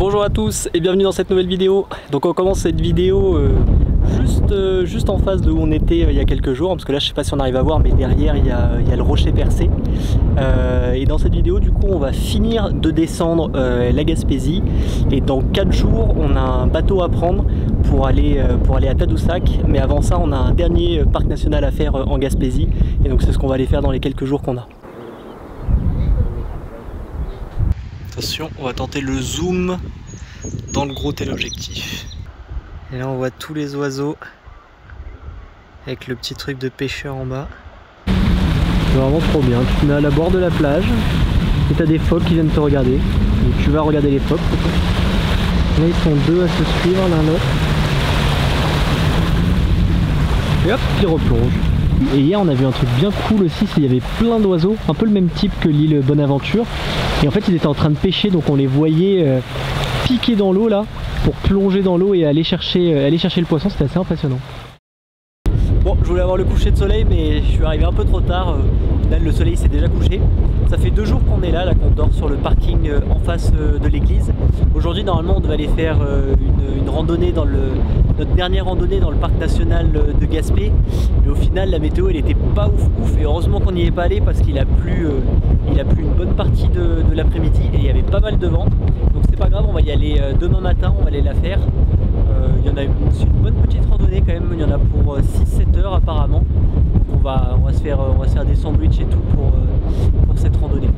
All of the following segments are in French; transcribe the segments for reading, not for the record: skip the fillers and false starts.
Bonjour à tous et bienvenue dans cette nouvelle vidéo. Donc on commence cette vidéo juste en face de où on était il y a quelques jours, parce que là je sais pas si on arrive à voir, mais derrière il y a le rocher percé. Et dans cette vidéo du coup on va finir de descendre la Gaspésie, et dans 4 jours on a un bateau à prendre pour aller à Tadoussac, mais avant ça on a un dernier parc national à faire en Gaspésie, et donc c'est ce qu'on va aller faire dans les quelques jours qu'on a. Attention, on va tenter le zoom dans le gros téléobjectif. Et là on voit tous les oiseaux avec le petit truc de pêcheur en bas. C'est vraiment trop bien, tu te mets à la bord de la plage et t'as des phoques qui viennent te regarder. Donc tu vas regarder les phoques. Là ils sont deux à se suivre l'un l'autre. Et hop, ils replongent. Et hier on a vu un truc bien cool aussi, c'est qu'il y avait plein d'oiseaux, un peu le même type que l'île Bonaventure. Et en fait ils étaient en train de pêcher, donc on les voyait piquer dans l'eau là, pour plonger dans l'eau et aller chercher le poisson. C'était assez impressionnant. Bon, je voulais avoir le coucher de soleil, mais je suis arrivé un peu trop tard. Au final le soleil s'est déjà couché. Ça fait 2 jours qu'on est là, qu'on dort sur le parking en face de l'église. Aujourd'hui normalement on devait aller faire une randonnée notre dernière randonnée dans le parc national de Gaspé, mais au final la météo elle était pas ouf, et heureusement qu'on n'y est pas allé parce qu'il a plu une bonne partie de l'après-midi et il y avait pas mal de vent, donc c'est pas grave, on va y aller demain matin, on va aller la faire. Il y en a une bonne petite randonnée quand même, il y en a pour 6-7 heures apparemment, donc on va se faire des sandwichs et tout pour cette randonnée.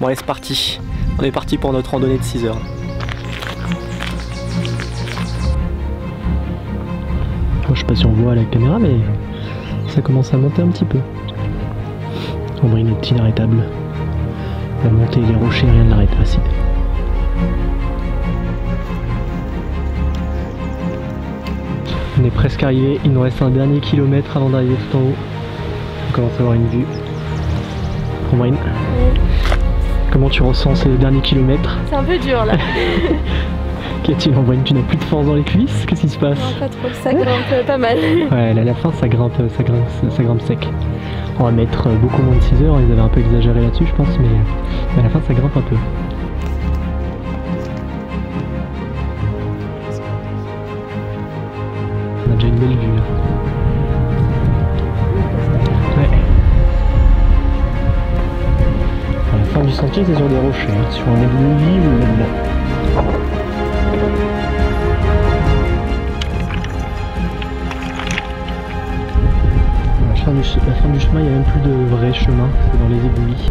Bon allez, c'est parti. On est parti pour notre randonnée de 6 heures. Je sais pas si on voit à la caméra, mais ça commence à monter un petit peu. Ambrine est inarrêtable. La montée des rochers, rien ne l'arrête. Facile. On est presque arrivé, il nous reste un dernier kilomètre avant d'arriver tout en haut. On commence à avoir une vue. Ambrine, comment tu ressens ces derniers kilomètres? C'est un peu dur là. Qu'y a-t-il, Ambrine? Tu n'as plus de force dans les cuisses? Qu'est-ce qui se passe? Non, pas trop, ça grimpe pas mal. Ouais, là, à la fin ça grimpe sec. On va mettre beaucoup moins de 6 heures, ils avaient un peu exagéré là-dessus je pense, mais à la fin ça grimpe un peu. On a déjà une belle vue là. Ouais. À la fin du sentier c'est sur des rochers, hein, sur un éboulis ou là-dedans. La fin du chemin, il n'y a même plus de vrai chemin, c'est dans les éboulis.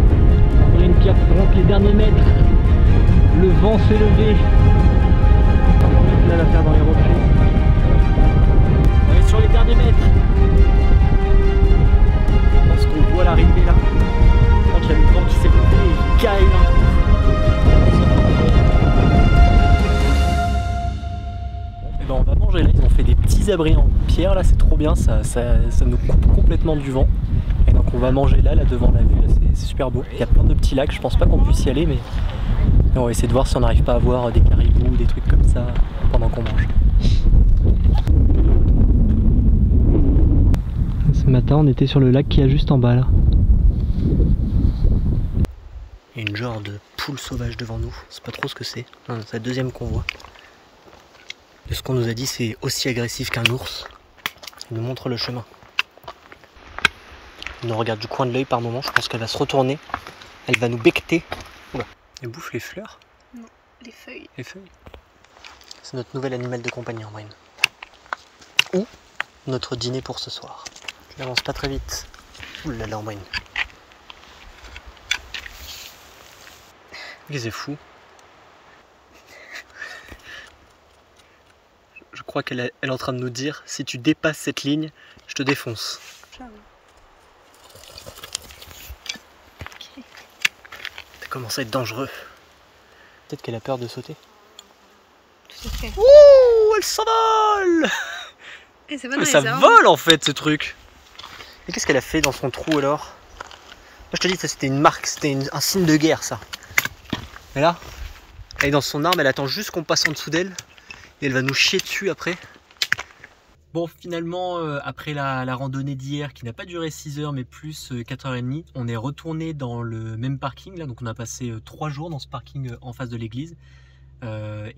On a une pierre pour remplir les derniers mètres. Le vent s'est levé. On va la faire dans les rochers. On est sur les derniers mètres. Je pense qu'on voit l'arrivée là. Quand il y a le vent qui s'est levé et il caille là. Et ben on va manger là, ils ont fait des petits abris en pierre là, c'est trop bien, ça nous coupe complètement du vent. Et donc on va manger là devant la vue, c'est super beau. Il y a plein de petits lacs, je pense pas qu'on puisse y aller, mais on va essayer de voir si on n'arrive pas à voir des caribous ou des trucs comme ça pendant qu'on mange. Ce matin on était sur le lac qui est juste en bas là. Il y a une genre de poule sauvage devant nous, c'est pas trop ce que c'est, c'est la deuxième qu'on voit. De ce qu'on nous a dit, c'est aussi agressif qu'un ours. Il nous montre le chemin. Elle nous regarde du coin de l'œil par moment, je pense qu'elle va se retourner. Elle va nous becqueter. Oula. Elle bouffe les fleurs? Non, les feuilles. Les feuilles. C'est notre nouvel animal de compagnie, Ambrine. Ou notre dîner pour ce soir. Tu n'avances pas très vite. Oulala, Ambrine. Mais c'est fou. Je crois qu'elle est en train de nous dire, si tu dépasses cette ligne, je te défonce. Ciao. Okay. Ça commence à être dangereux. Peut-être qu'elle a peur de sauter. Tout à fait. Ouh, elle s'envole! Et c'est pas mais ça vole en fait ce truc. Et qu'est-ce qu'elle a fait dans son trou alors? Là je te dis, ça c'était une marque, c'était un signe de guerre ça. Mais là, elle est dans son arme, elle attend juste qu'on passe en dessous d'elle. et elle va nous chier dessus après. Bon, finalement, après la randonnée d'hier qui n'a pas duré 6 heures mais plus 4h30, on est retourné dans le même parking là, donc on a passé 3 jours dans ce parking en face de l'église.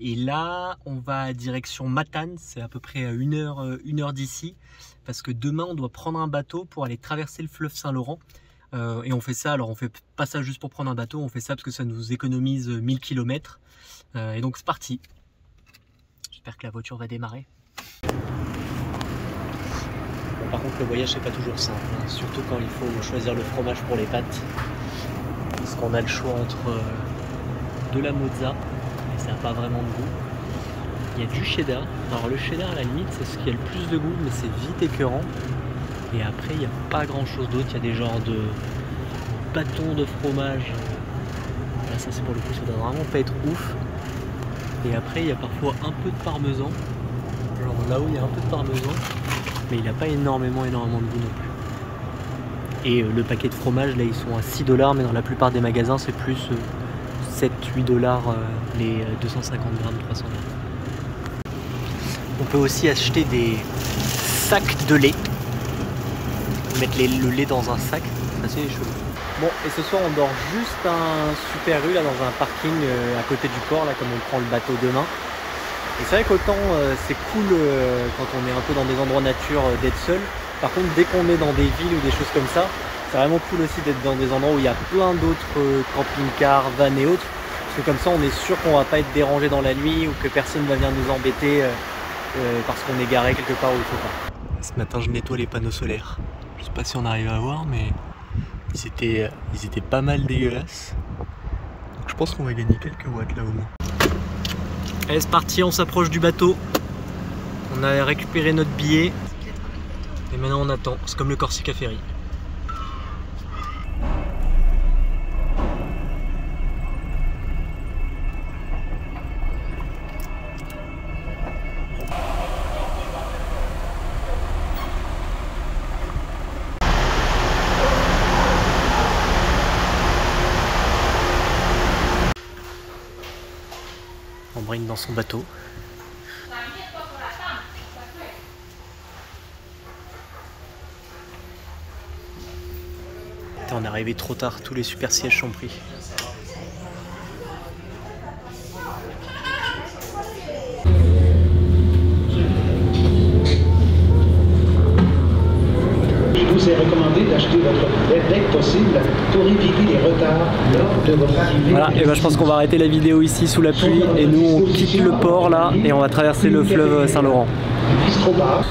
Et là, on va direction Matane, c'est à peu près à 1 heure d'ici, parce que demain on doit prendre un bateau pour aller traverser le fleuve Saint-Laurent. Et on fait ça, alors on fait pas ça juste pour prendre un bateau, on fait ça parce que ça nous économise 1000 km. Et donc c'est parti. J'espère que la voiture va démarrer. Bon, par contre le voyage c'est pas toujours simple, hein, surtout quand il faut choisir le fromage pour les pâtes. Parce qu'on a le choix entre de la mozza, et ça n'a pas vraiment de goût. Il y a du cheddar. Alors le cheddar à la limite c'est ce qui a le plus de goût, mais c'est vite écœurant. Et après il n'y a pas grand chose d'autre, il y a des genres de bâtons de fromage. Là ça c'est pour le coup, ça doit vraiment pas être ouf. Et après il y a parfois un peu de parmesan. Genre là où il y a un peu de parmesan, mais il n'a pas énormément de goût non plus. Et le paquet de fromage là ils sont à 6 $, mais dans la plupart des magasins c'est plus 7-8 $, les 250 grammes, 300 grammes. On peut aussi acheter des sacs de lait. Mettre le lait dans un sac, c'est assez chelou. Bon, et ce soir on dort juste un Super U là dans un parking à côté du port là, comme on prend le bateau demain. Et c'est vrai qu'autant c'est cool quand on est un peu dans des endroits nature d'être seul. Par contre dès qu'on est dans des villes ou des choses comme ça, c'est vraiment cool aussi d'être dans des endroits où il y a plein d'autres camping-cars, vannes et autres. Parce que comme ça on est sûr qu'on va pas être dérangé dans la nuit ou que personne va venir nous embêter parce qu'on est garé quelque part où il faut pas. Ce matin je nettoie les panneaux solaires. Je sais pas si on arrive à voir, mais ils étaient pas mal dégueulasses. Donc je pense qu'on va gagner quelques watts là au moins. Allez c'est parti, on s'approche du bateau. On a récupéré notre billet. Et maintenant on attend, c'est comme le Corsica Ferry. On brine dans son bateau. On est arrivé trop tard, tous les super sièges sont pris. Il vous est recommandé d'acheter votre billet dès que possible pour éviter les retards lors de votre arrivée. Voilà, et ben je pense qu'on va arrêter la vidéo ici sous la pluie et nous on quitte le port là et on va traverser le fleuve Saint-Laurent. Bistrobar.